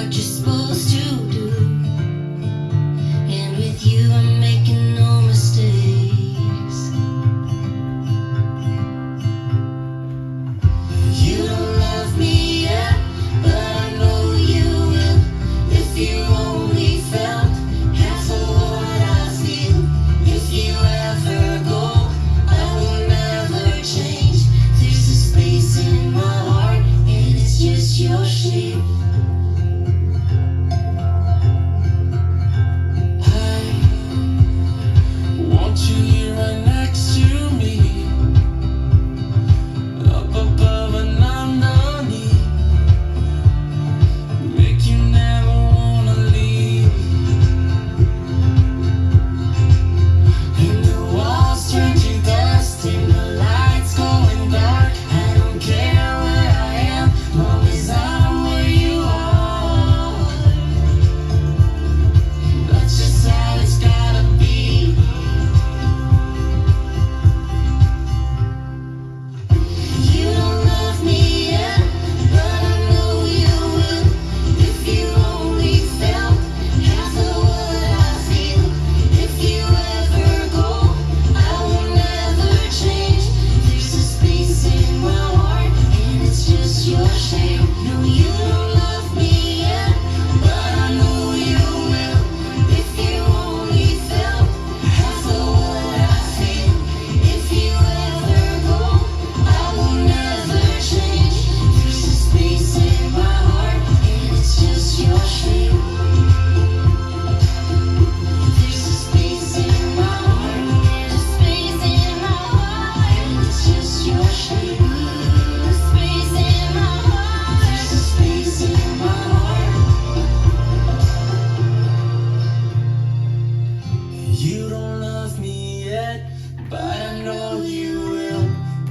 what you're supposed to do. And with you I'm making no mistakes. You don't love me yet, but I know you will. If you only felt half of what I feel. If you ever go, I will never change. There's a space in my heart, and it's just your shape.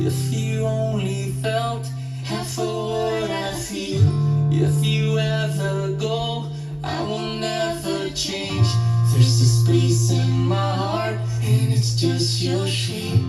If you only felt half of what I feel. If you ever go, I will never change. There's a space in my heart, and it's just your shape.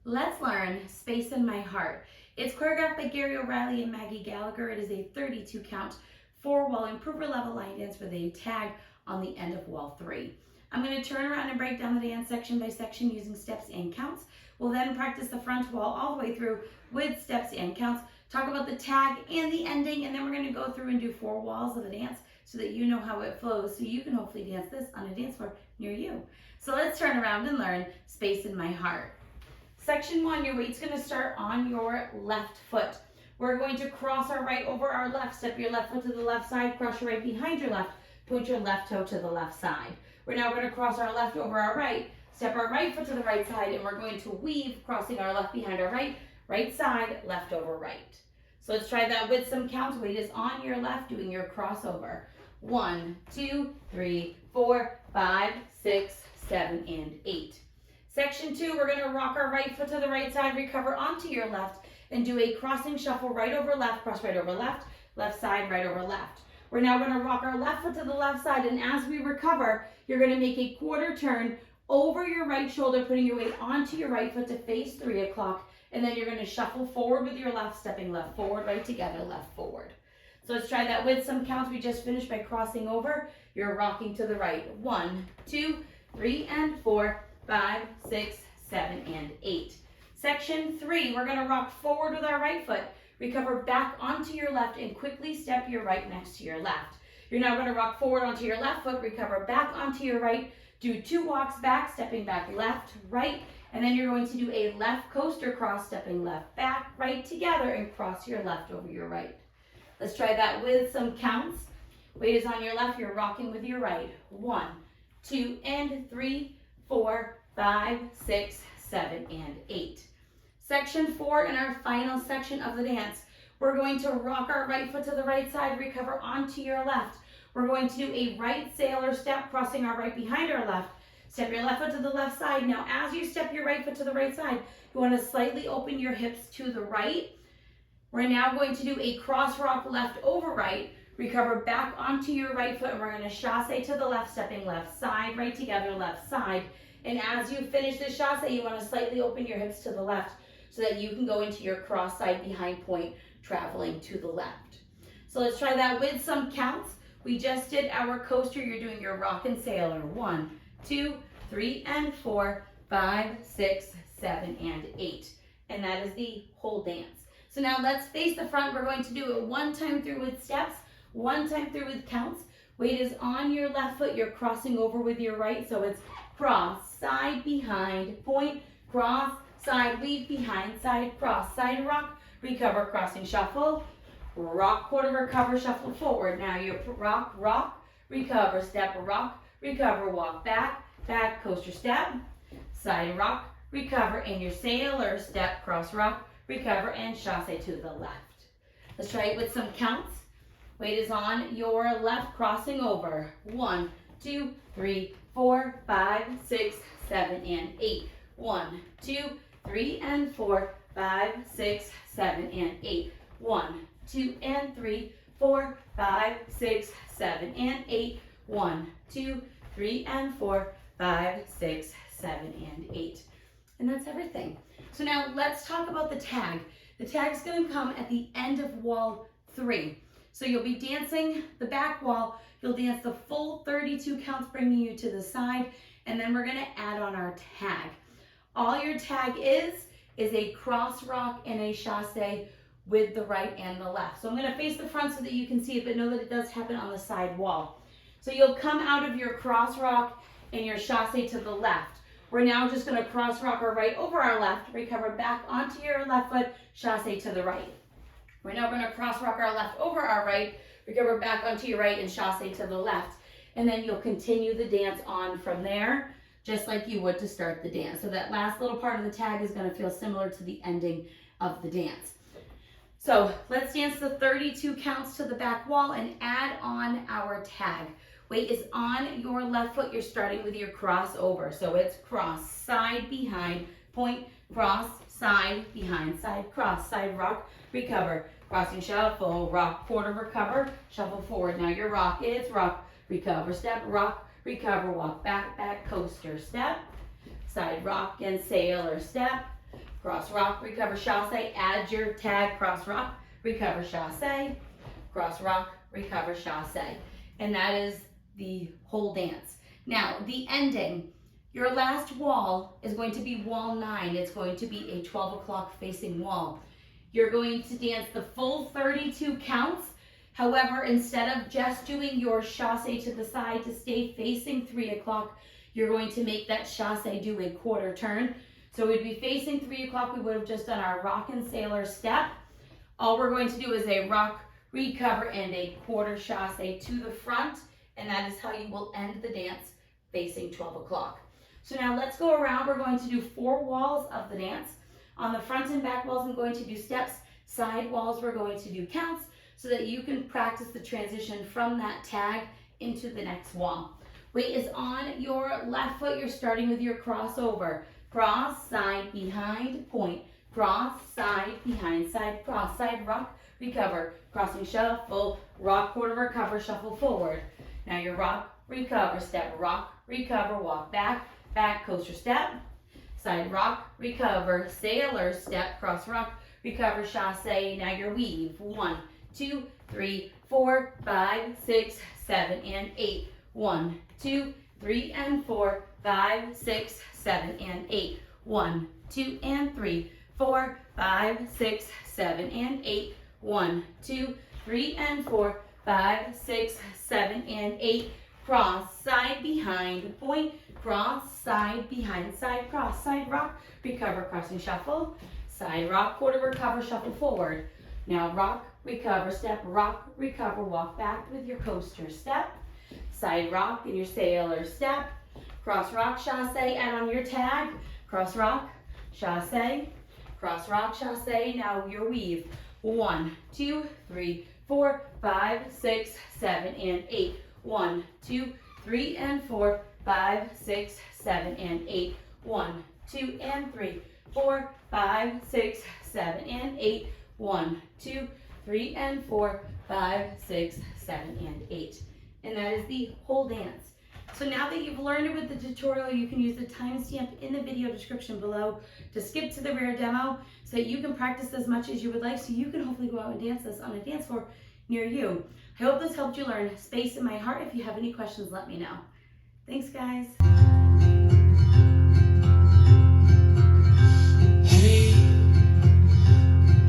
Let's learn Space in My Heart. It's choreographed by Gary O'Reilly and Maggie Gallagher. It is a 32 count 4-wall improver level line dance with a tag on the end of wall 3. I'm going to turn around and break down the dance section by section using steps and counts. We'll then practice the front wall all the way through with steps and counts, talk about the tag and the ending, and then we're going to go through and do 4 walls of the dance so that you know how it flows, so you can hopefully dance this on a dance floor near you. So let's turn around and learn Space in My Heart. Section 1, your weight's going to start on your left foot. We're going to cross our right over our left, step your left foot to the left side, cross your right behind your left, point your left toe to the left side. We're now going to cross our left over our right, step our right foot to the right side, and we're going to weave, crossing our left behind our right, right side, left over right. So let's try that with some counts. Weight is on your left, doing your crossover. 1, 2, 3, 4, 5, 6, 7, and 8. Section 2, we're going to rock our right foot to the right side, recover onto your left, and do a crossing shuffle right over left, cross right over left, left side, right over left. We're now going to rock our left foot to the left side, and as we recover, you're going to make a quarter turn over your right shoulder, putting your weight onto your right foot to face 3 o'clock, and then you're going to shuffle forward with your left, stepping left forward, right together, left forward. So let's try that with some counts. We just finished by crossing over. You're rocking to the right. 1, 2, 3, and 4, 5, 6, 7, and 8. Section 3, we're going to rock forward with our right foot, recover back onto your left, and quickly step your right next to your left. You're now going to rock forward onto your left foot, recover back onto your right, do 2 walks back, stepping back left, right, and then you're going to do a left coaster cross, stepping left, back, right together, and cross your left over your right. Let's try that with some counts. Weight is on your left, you're rocking with your right. 1, 2, and 3, 4, 5, 6, 7, and 8. Section 4, in our final section of the dance, we're going to rock our right foot to the right side, recover onto your left. We're going to do a right sailor step, crossing our right behind our left. Step your left foot to the left side. Now, as you step your right foot to the right side, you want to slightly open your hips to the right. We're now going to do a cross rock left over right, recover back onto your right foot, and we're going to chasse to the left, stepping left side, right together, left side. And as you finish this chasse, you want to slightly open your hips to the left. so that you can go into your cross side behind point, traveling to the left. So let's try that with some counts. We just did our coaster. You're doing your rock and sailor. 1, 2, 3, and 4, 5, 6, 7, and 8. And that is the whole dance. So now let's face the front. We're going to do it one time through with steps, one time through with counts. Weight is on your left foot. You're crossing over with your right. So it's cross, side, behind, point, cross, side, weave, behind, side, cross, side, rock, recover, crossing, shuffle, rock, quarter, recover, shuffle forward. Now you're rock, rock, recover, step, rock, recover, walk back, back, coaster step, side rock, recover, and your sailor step, cross rock, recover, and chassé to the left. Let's try it with some counts. Weight is on your left, crossing over. 1, 2, 3, 4, 5, 6, 7, and 8. 1, 2, 3, and 4, 5, 6, 7, and 8. 1, 2, and 3, 4, 5, 6, 7, and 8. 1, 2, 3, and 4, 5, 6, 7, and 8. And that's everything. So now let's talk about the tag. The tag is going to come at the end of wall 3. So you'll be dancing the back wall. You'll dance the full 32 counts, bringing you to the side, and then we're going to add on our tag. All your tag is a cross rock and a chassé with the right and the left. So I'm going to face the front so that you can see it, but know that it does happen on the side wall. So you'll come out of your cross rock and your chassé to the left. We're now just going to cross rock our right over our left, recover back onto your left foot, chassé to the right. We're now going to cross rock our left over our right, recover back onto your right, and chassé to the left. And then you'll continue the dance on from there, just like you would to start the dance. So that last little part of the tag is going to feel similar to the ending of the dance. So let's dance the 32 counts to the back wall and add on our tag. Weight is on your left foot. You're starting with your crossover. So it's cross, side, behind, point, cross, side, behind, side, cross, side, rock, recover, crossing, shuffle, rock, quarter, recover, shuffle forward. Now your rock is rock, recover, step, rock, recover, walk back, back, coaster, step, side rock and sailor step, cross rock, recover, chassé, add your tag, cross rock, recover, chassé, cross rock, recover, chassé. And that is the whole dance. Now, the ending, your last wall is going to be wall 9. It's going to be a 12 o'clock facing wall. You're going to dance the full 32 counts. However, instead of just doing your chassé to the side to stay facing 3 o'clock, you're going to make that chassé do a quarter turn. So we'd be facing 3 o'clock. We would have just done our rock and sailor step. All we're going to do is a rock, recover, and a quarter chassé to the front. And that is how you will end the dance facing 12 o'clock. So now let's go around. We're going to do 4 walls of the dance. On the front and back walls, I'm going to do steps. Side walls, we're going to do counts so that you can practice the transition from that tag into the next wall. Weight is on your left foot. You're starting with your crossover. Cross, side, behind, point. Cross, side, behind, side, cross, side, rock, recover. Crossing, shuffle, rock, quarter, recover, shuffle forward. Now your rock, recover, step, rock, recover, walk back, back, coaster step, side rock, recover, sailor step, cross rock, recover, chassé. Now your weave. 1, 2, 3, 4, 5, 6, 7, and 8. 1, 2, 3, and 4, 5, 6, 7, and 8. 1, 2, and 3, 4, 5, 6, 7, and 8. 1, 2, 3, and 4, 5, 6, 7, and 8. Cross, side, behind, point, cross, side, behind, side, cross, side, rock, recover, crossing, shuffle, side rock, quarter, recover, shuffle forward. Now rock, recover, step, rock, recover, walk back with your coaster step, side rock and your sailor step, cross rock, chassé, add on your tag, cross rock, chassé, cross rock, chassé. Now your weave. 1, 2, 3, 4, 5, 6, 7, and 8. 1, 2, 3, and 4, 5, 6, 7, and 8. 1, 2, and 3, 4, 5, 6, 7, and 8. 1, 2, 3, and 4, 5, 6, 7, and 8. And that is the whole dance. So now that you've learned it with the tutorial, you can use the timestamp in the video description below to skip to the rare demo so that you can practice as much as you would like so you can hopefully go out and dance this on a dance floor near you. I hope this helped you learn Space in My Heart. If you have any questions, let me know. Thanks, guys. Hey,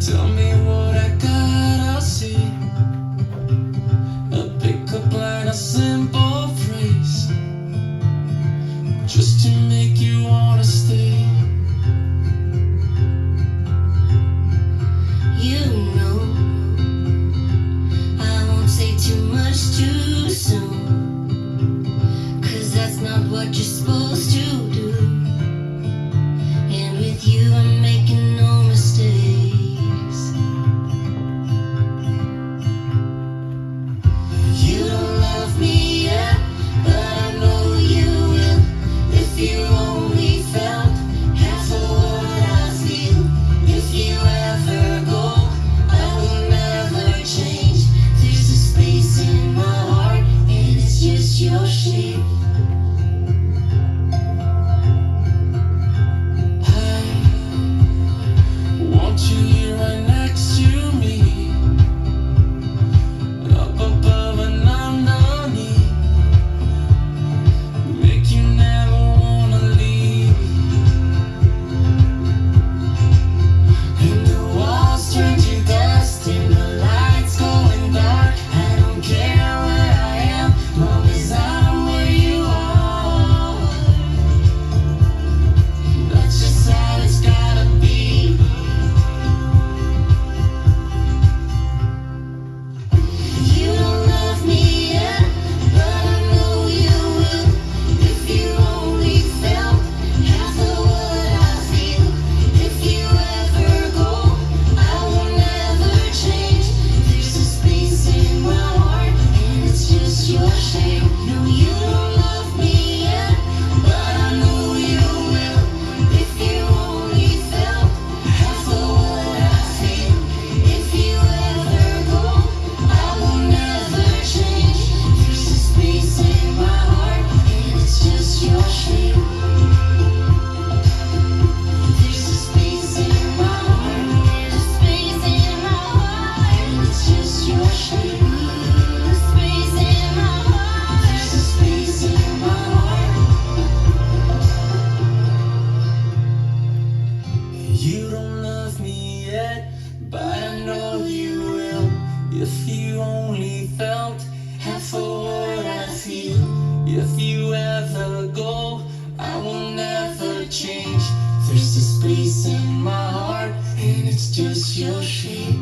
tell me what I got, I'll see. A pickup line, a simple phrase, just to make you wanna stay. You know, I won't say too much too soon, 'cause that's not what you're supposed to do. And with you I'm making no mistakes. You don't love me yet, but I know you will. If you only felt half of what I feel. If you ever go, I will never change. There's a space in my heart, and it's just your shape. I want you here right next to me, up above and underneath, make you never wanna leave. And the walls turn to dust and the lights going dark. I don't care where I am, long as I'm where you are. That's just how it's gotta be. You don't love me yet, but I know you will. If you only felt half of what I feel. If you ever go, I will never change. There's a space in my heart, and it's just your shape. No, you don't love me yet, but I know you will. If you only felt half of what I feel. If you ever go, I will never change. There's a space in my heart, and it's just your shape. There's a space in my heart, there's a space in my heart, and it's just your shape. Space in my heart, there's a space in my heart. You don't love me yet, but I know you will. If you only felt half of what I feel. If you ever go, I will never change. There's a space in my heart, and it's just your shape.